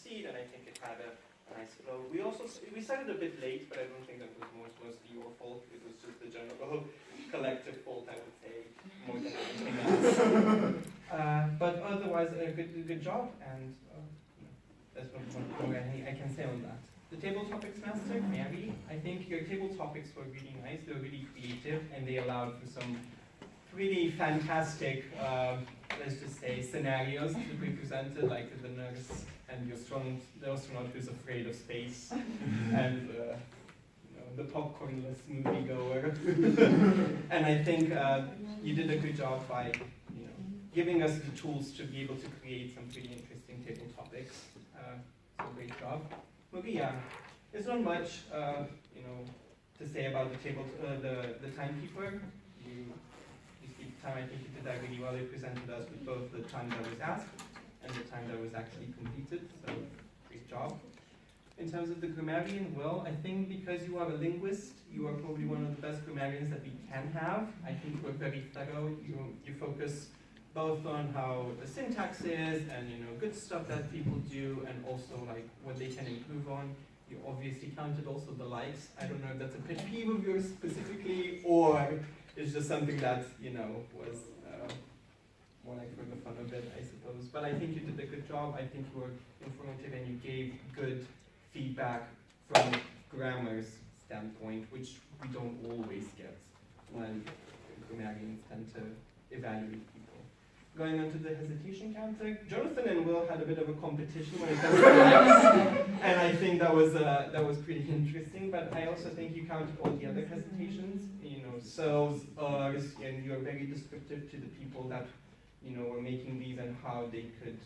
proceed, and I think it had a nice flow. We started a bit late, but I don't think that was mostly your fault. It was just the general collective fault, I would say, more than anything else. But otherwise, a good job, and that's what I can say on that. The table topics master, Mary, I think your table topics were really nice. They were really creative, and they allowed for some really fantastic, let's just say, scenarios to be presented, like the nurse and the astronaut who's afraid of space, and the popcornless moviegoer. And I think you did a good job by giving us the tools to be able to create some pretty interesting table topics. So great job. Maria, there's not much to say about the table, the timekeeper. You skipped time. I think you did that really well. You presented us with both the time that was asked and the time that was actually completed. So great job. In terms of the grammarian, well, I think because you are a linguist, you are probably one of the best grammarians that we can have. I think you are very thorough. You focus both on how the syntax is and good stuff that people do, and also like what they can improve on. You obviously counted also the likes. I don't know if that's a pet peeve of yours specifically, or it's just something that was more like for the fun of it, I suppose. But I think you did a good job. I think you were informative and you gave good feedback from grammar's standpoint, which we don't always get when grammarians tend to evaluate people. Going on to the hesitation counter, Jonathan and Will had a bit of a competition when it comes to likes, and I think that was pretty interesting. But I also think you counted all the other hesitations, so's, and you are very descriptive to the people that were making these and how they could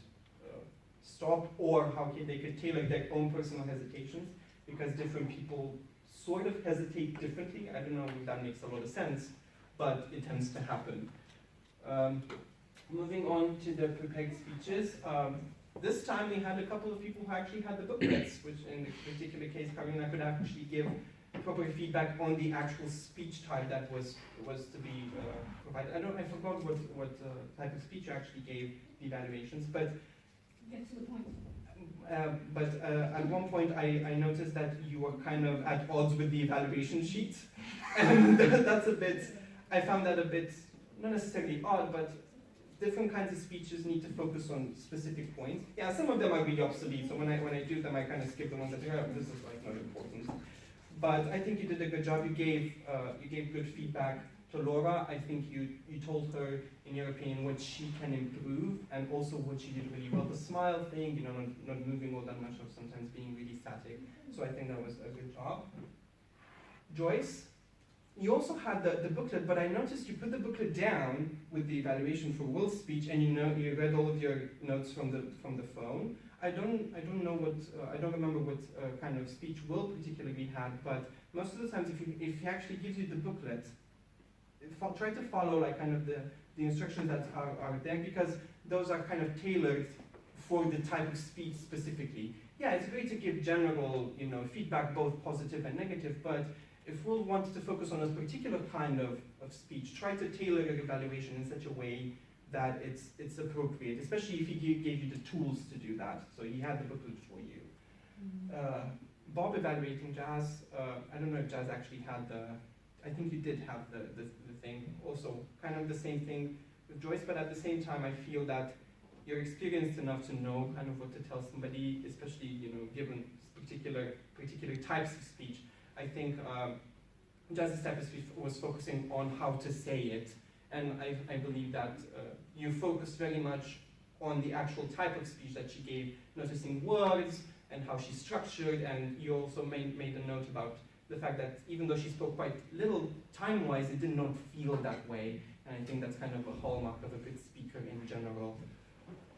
stop, or how they could tailor their own personal hesitations, because different people sort of hesitate differently. I don't know if that makes a lot of sense, but it tends to happen. Moving on to the prepared speeches, this time we had a couple of people who actually had the booklets, which in the particular case, Karina could actually give proper feedback on the actual speech type that was to be provided. I forgot what type of speech you actually gave the evaluations, but get to the point. At one point I noticed that you were kind of at odds with the evaluation sheet, and that's a bit, I found that a bit, not necessarily odd, but different kinds of speeches need to focus on specific points. Yeah, some of them are really obsolete, so when I do them, I kind of skip the ones that this is like not important. But I think you did a good job. You gave good feedback to Laura. I think you told her, in your opinion, what she can improve, and also what she did really well. The smile thing, not moving all that much, or sometimes being really static. So I think that was a good job. Joyce, you also had the booklet, but I noticed you put the booklet down with the evaluation for Will's speech, and you read all of your notes from the phone. I don't remember what kind of speech Will particularly had, but most of the times if he actually gives you the booklet, try to follow like kind of the instructions that are there, because those are kind of tailored for the type of speech specifically. Yeah, it's great to give general feedback, both positive and negative, but if Will wants to focus on a particular kind of speech, try to tailor your evaluation in such a way that it's appropriate, especially if he gave you the tools to do that. So he had the booklet for you. Bob evaluating Jazz, I don't know if Jazz actually had I think you did have the thing. Also, kind of the same thing with Joyce, but at the same time, I feel that you're experienced enough to know kind of what to tell somebody, especially given particular types of speech. I think Jazz's type of speech was focusing on how to say it, and I believe that you focused very much on the actual type of speech that she gave, noticing words and how she's structured, and you also made a note about the fact that even though she spoke quite little time-wise, it did not feel that way, and I think that's kind of a hallmark of a good speaker in general.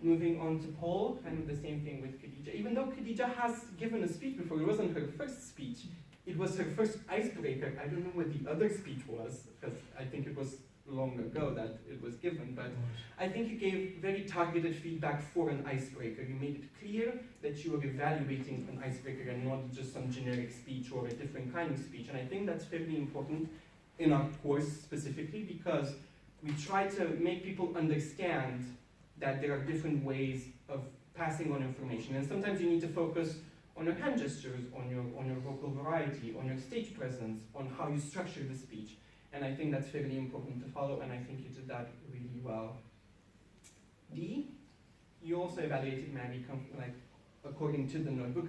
Moving on to Paul, kind of the same thing with Khadija. Even though Khadija has given a speech before, it wasn't her first speech, it was her first icebreaker. I don't know what the other speech was, because I think it was long ago that it was given, but I think you gave very targeted feedback for an icebreaker. You made it clear that you were evaluating an icebreaker and not just some generic speech or a different kind of speech, and I think that's very important in our course specifically, because we try to make people understand that there are different ways of passing on information. And sometimes you need to focus on your hand gestures, on your vocal variety, on your stage presence, on how you structure the speech. And I think that's fairly important to follow, and I think you did that really well. D, you also evaluated Maggie like according to the notebook.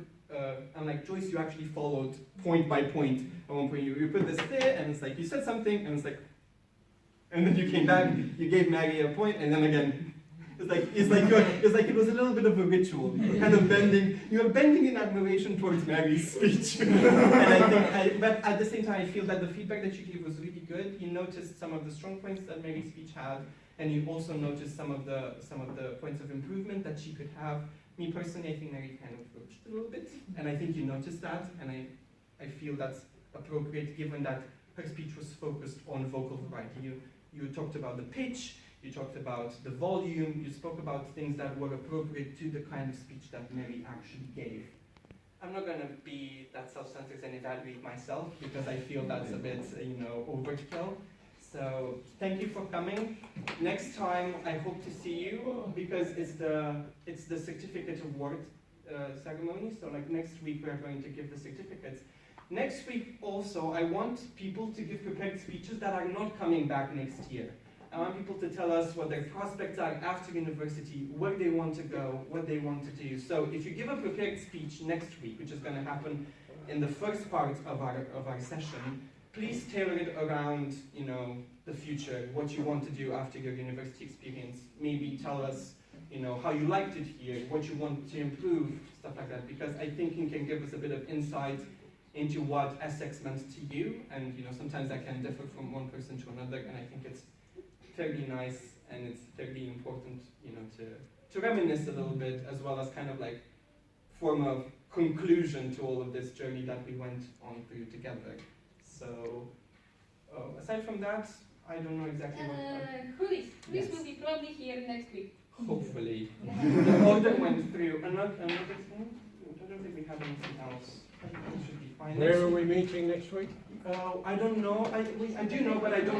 Unlike Joyce, you actually followed point by point. At one point, you put this there, and it's like you said something, and it's like, and then you came back, you gave Maggie a point, and then again. It's like it was a little bit of a ritual. You were kind of bending in admiration towards Maggie's speech. And but at the same time, I feel that the feedback that you gave was really good. You noticed some of the strong points that Maggie's speech had, and you also noticed some of the points of improvement that she could have. Me personally, I think Maggie kind of roached a little bit, and I think you noticed that, and I feel that's appropriate given that her speech was focused on vocal variety. You talked about the pitch. You talked about the volume, you spoke about things that were appropriate to the kind of speech that Mary actually gave. I'm not going to be that self-centered and evaluate myself because I feel that's a bit, overkill. So thank you for coming. Next time I hope to see you because it's the certificate award ceremony. So like next week we're going to give the certificates. Next week also I want people to give prepared speeches that are not coming back next year. I want people to tell us what their prospects are after university, where they want to go, what they want to do. So if you give a prepared speech next week, which is going to happen in the first part of our session, please tailor it around, the future, what you want to do after your university experience. Maybe tell us, how you liked it here, what you want to improve, stuff like that. Because I think it can give us a bit of insight into what Essex meant to you, and sometimes that can differ from one person to another, and I think it's fairly nice, and it's fairly important, to reminisce a little bit, as well as kind of like form a conclusion to all of this journey that we went on through together. So, aside from that, I don't know exactly what. Who Yes. will be probably here next week. Hopefully. The order went through. Another thing? I don't think we have anything else. I think we should be fine. Where are we meeting next week? I don't know. I do know, but I don't.